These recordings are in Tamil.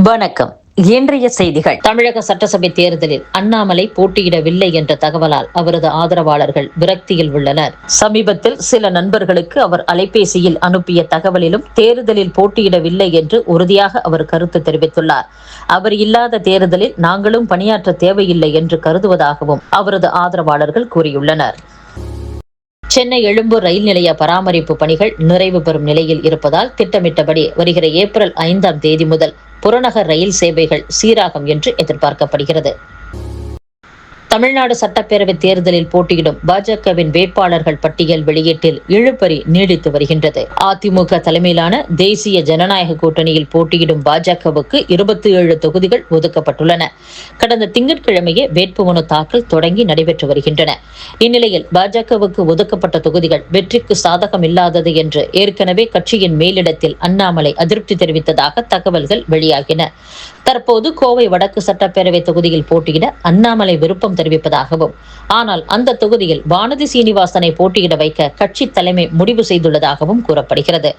வணக்கம். இன்றைய செய்திகள். தமிழக சட்டசபை தேர்தலில் அண்ணாமலை போட்டியிடவில்லை என்ற தகவலால் அவரது ஆதரவாளர்கள் விரக்தியில் உள்ளனர். சமீபத்தில் சில நண்பர்களுக்கு அவர் அலைபேசியில் அனுப்பிய தகவலிலும் தேர்தலில் போட்டியிடவில்லை என்று உறுதியாக அவர் கருத்து தெரிவித்துள்ளார். அவர் இல்லாத தேர்தலில் நாங்களும் பணியாற்ற தேவையில்லை என்று கருதுவதாகவும் அவரது ஆதரவாளர்கள் கூறியுள்ளனர். சென்னை எழும்பூர் ரயில் நிலைய பராமரிப்பு பணிகள் நிறைவு பெறும் நிலையில் இருப்பதால் திட்டமிட்டபடி வருகிற ஏப்ரல் 5ஆம் தேதி முதல் புறநகர் ரயில் சேவைகள் சீராகும் என்று எதிர்பார்க்கப்படுகிறது. தமிழ்நாடு சட்டப்பேரவை தேர்தலில் போட்டியிடும் பாஜகவின் வேட்பாளர்கள் பட்டியல் வெளியீட்டில் இழுபறி நீடித்து வருகின்றது. அதிமுக தலைமையிலான தேசிய ஜனநாயக கூட்டணியில் போட்டியிடும் பாஜகவுக்கு 27 தொகுதிகள் ஒதுக்கப்பட்டுள்ளன. கடந்த திங்கட்கிழமையே வேட்புமனு தாக்கல் தொடங்கி நடைபெற்று வருகின்றன. இந்நிலையில் பாஜகவுக்கு ஒதுக்கப்பட்ட தொகுதிகள் வெற்றிக்கு சாதகம் இல்லாதது என்று ஏற்கனவே கட்சியின் மேலிடத்தில் அண்ணாமலை அதிருப்தி தெரிவித்ததாக தகவல்கள் வெளியாகின. தற்போது கோவை வடக்கு சட்டப்பேரவை தொகுதியில் போட்டியிட அண்ணாமலை விருப்பம் தெரிவிப்பதாகவும், ஆனால் அந்த தொகுதியில் வானதி சீனிவாசனை போட்டியிட வைக்க கட்சி தலைமை முடிவு செய்துள்ளதாகவும் கூறப்படுகிறது.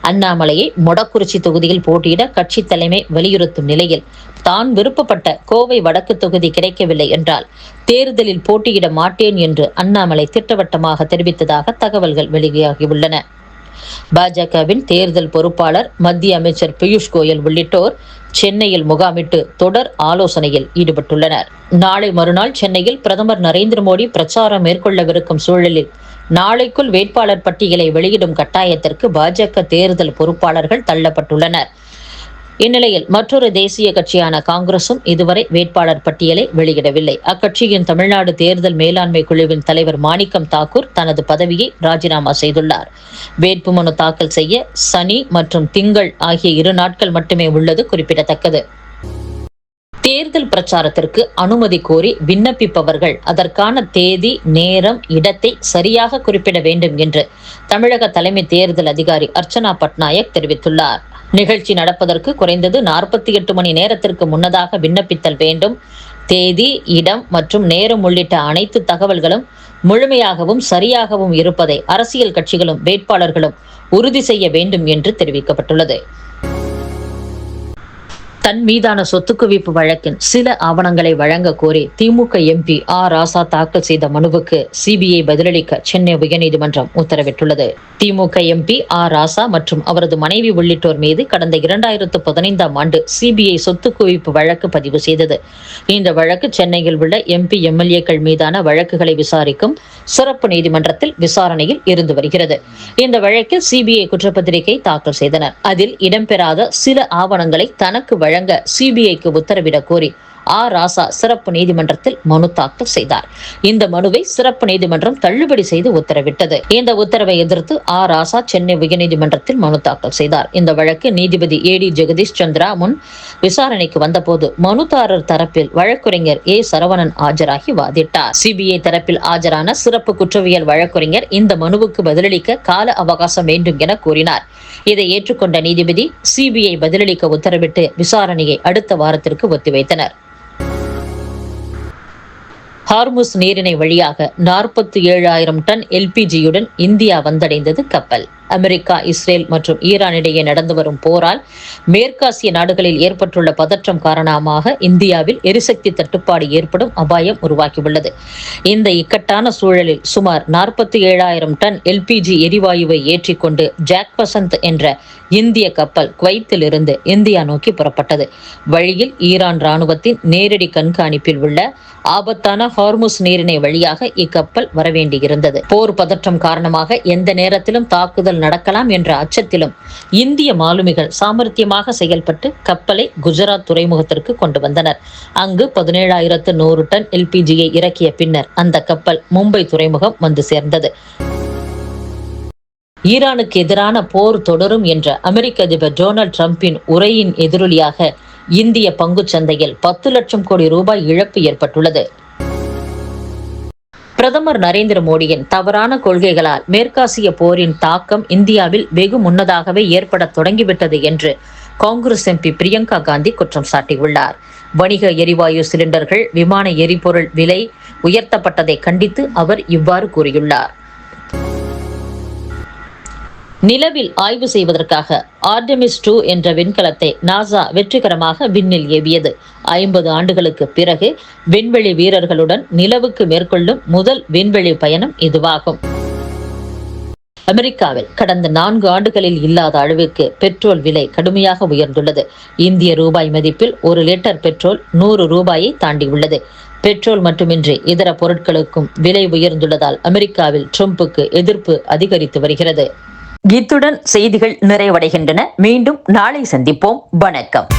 அண்ணாமலையை மொடக்குறிச்சி தொகுதியில் போட்டியிட கட்சி தலைமை வலியுறுத்தும் நிலையில் தான் விருப்பப்பட்ட கோவை வடக்கு தொகுதி கிடைக்கவில்லை என்றால் தேர்தலில் போட்டியிட மாட்டேன் என்று அண்ணாமலை திட்டவட்டமாக தெரிவித்ததாக தகவல்கள் வெளியாகியுள்ளன. பாஜகவின் தேர்தல் பொறுப்பாளர் மத்திய அமைச்சர் பியூஷ் கோயல் உள்ளிட்டோர் சென்னையில் முகாமிட்டு தொடர் ஆலோசனையில் ஈடுபட்டுள்ளனர். நாளை மறுநாள் சென்னையில் பிரதமர் நரேந்திர மோடி பிரச்சாரம் மேற்கொள்ளவிருக்கும் சூழலில் நாளைக்குள் வேட்பாளர் பட்டியலை வெளியிடும் கட்டாயத்திற்கு பாஜக தேர்தல் பொறுப்பாளர்கள் தள்ளப்பட்டுள்ளனர். இந்நிலையில் மற்றொரு தேசிய கட்சியான காங்கிரசும் இதுவரை வேட்பாளர் பட்டியலை வெளியிடவில்லை. அக்கட்சியின் தமிழ்நாடு தேர்தல் மேலாண்மை குழுவின் தலைவர் மாணிக்கம் தாக்கூர் தனது பதவியை ராஜினாமா செய்துள்ளார். வேட்புமனு தாக்கல் செய்ய சனி மற்றும் திங்கள் ஆகிய 2 நாட்கள் மட்டுமே உள்ளது குறிப்பிடத்தக்கது. தேர்தல் பிரச்சாரத்திற்கு அனுமதி கோரி விண்ணப்பிப்பவர்கள் அதற்கான தேதி, நேரம், இடத்தை சரியாக குறிப்பிட வேண்டும் என்று தமிழக தலைமை தேர்தல் அதிகாரி அர்ச்சனா பட்நாயக் தெரிவித்துள்ளார். நிகழ்ச்சி நடப்பதற்கு குறைந்தது 48 மணி நேரத்திற்கு முன்னதாக விண்ணப்பித்தல் வேண்டும். தேதி, இடம் மற்றும் நேரம் உள்ளிட்ட அனைத்து தகவல்களும் முழுமையாகவும் சரியாகவும் இருப்பதை அரசியல் கட்சிகளும் வேட்பாளர்களும் உறுதி செய்ய வேண்டும் என்று தெரிவிக்கப்பட்டுள்ளது. தன் மீதான சொத்து குவிப்பு வழக்கின் சில ஆவணங்களை வழங்க கோரி திமுக எம்பி ராசா தாக்கல் செய்த மனுவுக்கு சிபிஐ பதிலளிக்க சென்னை உயர்நீதிமன்றம் உத்தரவிட்டுள்ளது. திமுக எம்பி ராசா மற்றும் அவரது மனைவி உள்ளிட்டோர் மீது கடந்த 2015ஆம் ஆண்டு சிபிஐ சொத்து குவிப்பு வழக்கு பதிவு செய்தது. இந்த வழக்கு சென்னையில் உள்ள எம்பி, எம்எல்ஏக்கள் மீதான வழக்குகளை விசாரிக்கும் சிறப்பு நீதிமன்றத்தில் விசாரணையில் இருந்து வருகிறது. இந்த வழக்கில் சிபிஐ குற்றப்பத்திரிகை தாக்கல் செய்தனர். அதில் இடம்பெறாத சில ஆவணங்களை தனக்கு வழங்க சிபிஐக்கு உத்தரவிடக் கோரி ராசா சிறப்பு நீதிமன்றத்தில் மனு தாக்கல் செய்தார். இந்த மனுவை சிறப்பு நீதிமன்றம் தள்ளுபடி செய்து உத்தரவிட்டது. இந்த உத்தரவை எதிர்த்து ராசா சென்னை உயர்நீதிமன்றத்தில் மனு தாக்கல் செய்தார். இந்த வழக்கு நீதிபதி ஏடி ஜெகதீஷ் சந்திரா முன் விசாரணைக்கு வந்தபோது மனுதாரர் தரப்பில் வழக்கறிஞர் சரவணன் ஆஜராகி வாதிட்டார். சிபிஐ தரப்பில் ஆஜரான சிறப்பு குற்றவியல் வழக்கறிஞர் இந்த மனுவுக்கு பதிலளிக்க கால அவகாசம் வேண்டும் என கூறினார். இதை ஏற்றுக்கொண்ட நீதிபதி சிபிஐ பதிலளிக்க உத்தரவிட்டு விசாரணையை அடுத்த வாரத்திற்கு ஒத்திவைத்தனர். ஹார்முஸ் நீரிணை வழியாக 47,000 டன் எல்பிஜியுடன் இந்தியா வந்தடைந்தது கப்பல். அமெரிக்கா, இஸ்ரேல் மற்றும் ஈரான் இடையே நடந்து வரும் போரால் மேற்காசிய நாடுகளில் ஏற்பட்டுள்ள பதற்றம் காரணமாக இந்தியாவில் எரிசக்தி தட்டுப்பாடு ஏற்படும் அபாயம் உருவாகியுள்ளது. இந்த இக்கட்டான சூழலில் சுமார் 47,000 டன் எல்பிஜி எரிவாயுவை ஏற்றிக்கொண்டு ஜாக் வசந்த் என்ற இந்திய கப்பல் குவைத்தில் இருந்து இந்தியா நோக்கி புறப்பட்டது. வழியில் ஈரான் ராணுவத்தின் நேரடி கண்காணிப்பில் உள்ள ஆபத்தான ஹார்முஸ் நீரிணை வழியாக இக்கப்பல் வரவேண்டியிருந்தது. போர் பதற்றம் காரணமாக எந்த நேரத்திலும் தாக்குதல் நடக்கலாம் என்ற அச்சத்திலும் இந்திய மாலுமிகள் சாமர்த்தியமாக செயல்பட்டு கப்பலை குஜராத் துறைமுகத்திற்கு கொண்டு வந்தனர். அங்கு 17,100 டன் எல்பிஜியை இறக்கிய பின்னர் அந்த கப்பல் மும்பை துறைமுகம் வந்து சேர்ந்தது. ஈரானுக்கு எதிரான போர் தொடரும் என்ற அமெரிக்க அதிபர் டொனால்ட் டிரம்பின் உரையின் எதிரொலியாக இந்திய பங்குச் சந்தையில் 10 லட்சம் கோடி ரூபாய் இழப்பு ஏற்பட்டுள்ளது. பிரதமர் நரேந்திர மோடியின் தவறான கொள்கைகளால் மேற்காசிய போரின் தாக்கம் இந்தியாவில் வெகு முன்னதாகவே ஏற்பட தொடங்கிவிட்டது என்று காங்கிரஸ் எம்பி பிரியங்கா காந்தி குற்றம் சாட்டியுள்ளார். வணிக எரிவாயு சிலிண்டர்கள், விமான எரிபொருள் விலை உயர்த்தப்பட்டதை கண்டித்து அவர் இவ்வாறு கூறியுள்ளார். நிலவில் ஆய்வு செய்வதற்காக ஆர்டெமிஸ் 2 என்ற விண்கலத்தை நாசா வெற்றிகரமாக விண்ணில் ஏவியது. 50 ஆண்டுகளுக்கு பிறகு விண்வெளி வீரர்களுடன் நிலவுக்கு மேற்கொள்ளும் முதல் விண்வெளி பயணம் இதுவாகும். அமெரிக்காவில் கடந்த 4 ஆண்டுகளில் இல்லாத அளவிற்கு பெட்ரோல் விலை கடுமையாக உயர்ந்துள்ளது. இந்திய ரூபாய் மதிப்பில் 1 லிட்டர் பெட்ரோல் 100 ரூபாயை தாண்டியுள்ளது. பெட்ரோல் மட்டுமின்றி இதர பொருட்களுக்கும் விலை உயர்ந்துள்ளதால் அமெரிக்காவில் ட்ரம்புக்கு எதிர்ப்பு அதிகரித்து வருகிறது. இத்துடன் செய்திகள் நிறைவடைகின்றன. மீண்டும் நாளை சந்திப்போம். வணக்கம்.